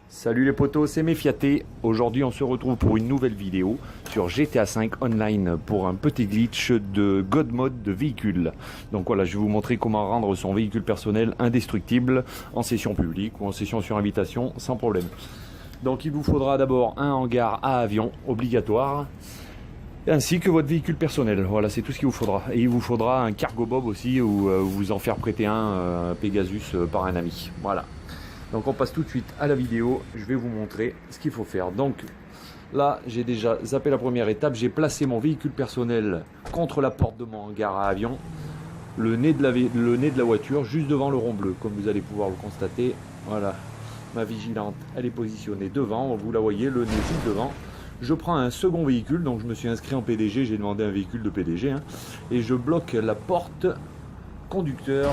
Salut les potos, c'est Méfiaté. Aujourd'hui on se retrouve pour une nouvelle vidéo sur GTA 5 Online pour un petit glitch de God Mode de véhicule. Donc voilà, je vais vous montrer comment rendre son véhicule personnel indestructible en session publique ou en session sur invitation sans problème. Donc il vous faudra d'abord un hangar à avion obligatoire, ainsi que votre véhicule personnel. Voilà, c'est tout ce qu'il vous faudra. Et il vous faudra un cargo bob aussi, ou vous en faire prêter un Pegasus par un ami. Voilà. Donc on passe tout de suite à la vidéo, je vais vous montrer ce qu'il faut faire. Donc là, j'ai déjà zappé la première étape, j'ai placé mon véhicule personnel contre la porte de mon hangar à avion, le nez de la voiture juste devant le rond bleu, comme vous allez pouvoir le constater. Voilà, ma vigilante, elle est positionnée devant, vous la voyez, le nez juste devant. Je prends un second véhicule, donc je me suis inscrit en PDG, j'ai demandé un véhicule de PDG, hein, et je bloque la porte conducteur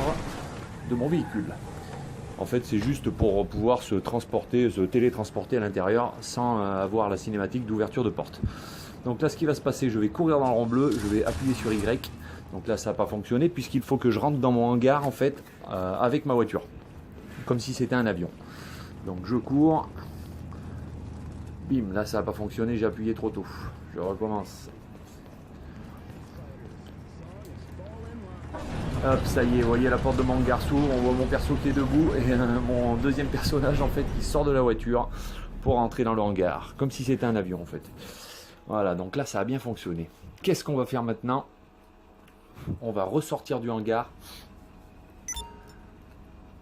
de mon véhicule. En fait, c'est juste pour pouvoir se télétransporter à l'intérieur sans avoir la cinématique d'ouverture de porte. Donc là, ce qui va se passer, je vais courir dans le rond bleu, je vais appuyer sur Y. Donc là, ça n'a pas fonctionné puisqu'il faut que je rentre dans mon hangar en fait avec ma voiture, comme si c'était un avion. Donc je cours. Bim, là ça n'a pas fonctionné, j'ai appuyé trop tôt. Je recommence. Hop, ça y est, vous voyez la porte de mon hangar s'ouvre, on voit mon perso qui est debout et mon deuxième personnage en fait qui sort de la voiture pour entrer dans le hangar, comme si c'était un avion en fait. Voilà, donc là ça a bien fonctionné. Qu'est-ce qu'on va faire maintenant? On va ressortir du hangar.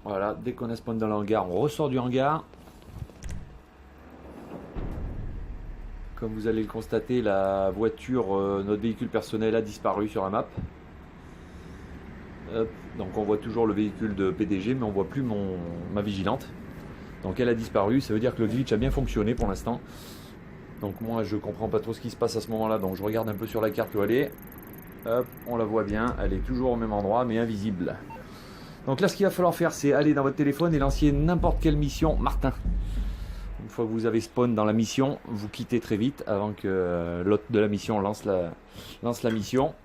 Voilà, dès qu'on a spawn dans le hangar, on ressort du hangar. Comme vous allez le constater, la voiture, notre véhicule personnel a disparu sur la map. Hop, donc on voit toujours le véhicule de PDG, mais on voit plus ma vigilante. Donc elle a disparu, ça veut dire que le glitch a bien fonctionné pour l'instant. Donc moi je comprends pas trop ce qui se passe à ce moment là, donc je regarde un peu sur la carte où elle est. Hop, on la voit bien, elle est toujours au même endroit mais invisible. Donc là ce qu'il va falloir faire, c'est aller dans votre téléphone et lancer n'importe quelle mission Martin. Une fois que vous avez spawn dans la mission, vous quittez très vite avant que l'hôte de la mission lance la mission.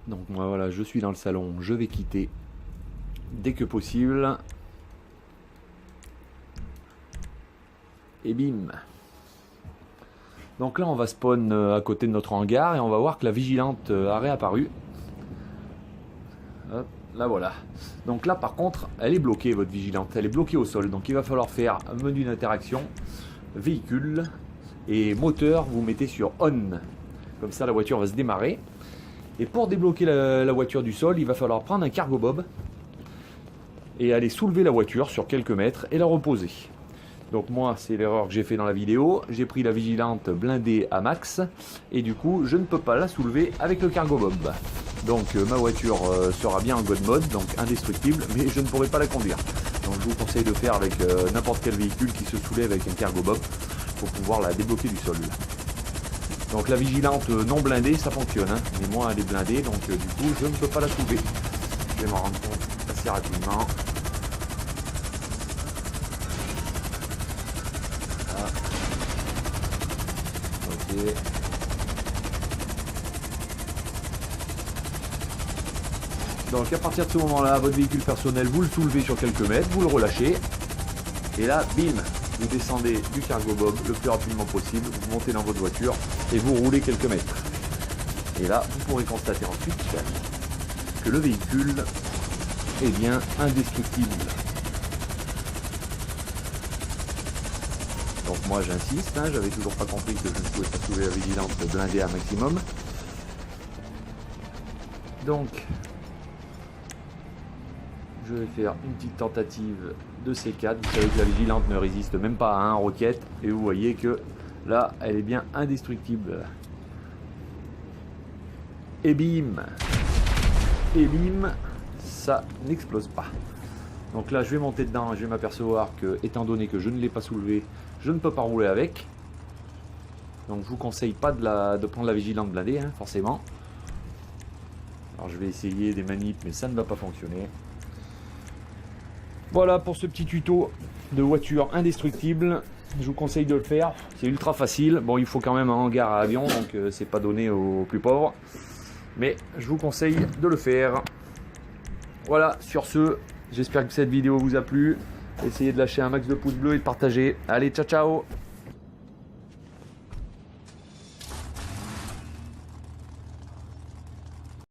Donc moi voilà, je suis dans le salon, je vais quitter dès que possible. Et bim. Donc là on va spawn à côté de notre hangar et on va voir que la vigilante a réapparu. Hop, là voilà. Donc là par contre, elle est bloquée votre vigilante, elle est bloquée au sol. Donc il va falloir faire un menu d'interaction, véhicule et moteur, vous mettez sur on. Comme ça la voiture va se démarrer. Et pour débloquer la voiture du sol, il va falloir prendre un cargo bob et aller soulever la voiture sur quelques mètres et la reposer. Donc moi, c'est l'erreur que j'ai fait dans la vidéo. J'ai pris la vigilante blindée à max et du coup, je ne peux pas la soulever avec le cargo bob. Donc ma voiture sera bien en God mode, donc indestructible, mais je ne pourrai pas la conduire. Donc je vous conseille de faire avec n'importe quel véhicule qui se soulève avec un cargo bob pour pouvoir la débloquer du sol. Donc la vigilante non blindée, ça fonctionne, hein. Mais moi elle est blindée, donc du coup je ne peux pas la soulever. Je vais m'en rendre compte assez rapidement. Ah. Ok. Donc à partir de ce moment-là, votre véhicule personnel, vous le soulevez sur quelques mètres, vous le relâchez. Et là, bim, vous descendez du cargo bob le plus rapidement possible, vous montez dans votre voiture et vous roulez quelques mètres. Et là, vous pourrez constater ensuite que le véhicule est bien indestructible. Donc moi j'insiste, hein, j'avais toujours pas compris que je ne pouvais pas soulever la vigilante blindée à maximum. Donc, je vais faire une petite tentative de C4. Vous savez que la vigilante ne résiste même pas à un roquette. Et vous voyez que là, elle est bien indestructible. Et bim! Et bim! Ça n'explose pas. Donc là, je vais monter dedans. Je vais m'apercevoir que, étant donné que je ne l'ai pas soulevé, je ne peux pas rouler avec. Donc je vous conseille pas de prendre la vigilante blindée, hein, forcément. Alors je vais essayer des manips, mais ça ne va pas fonctionner. Voilà pour ce petit tuto de voiture indestructible. Je vous conseille de le faire, c'est ultra facile. Bon, il faut quand même un hangar à avion, donc c'est pas donné aux plus pauvres. mais je vous conseille de le faire. Voilà, sur ce, j'espère que cette vidéo vous a plu. Essayez de lâcher un max de pouces bleus et de partager. Allez, ciao ciao!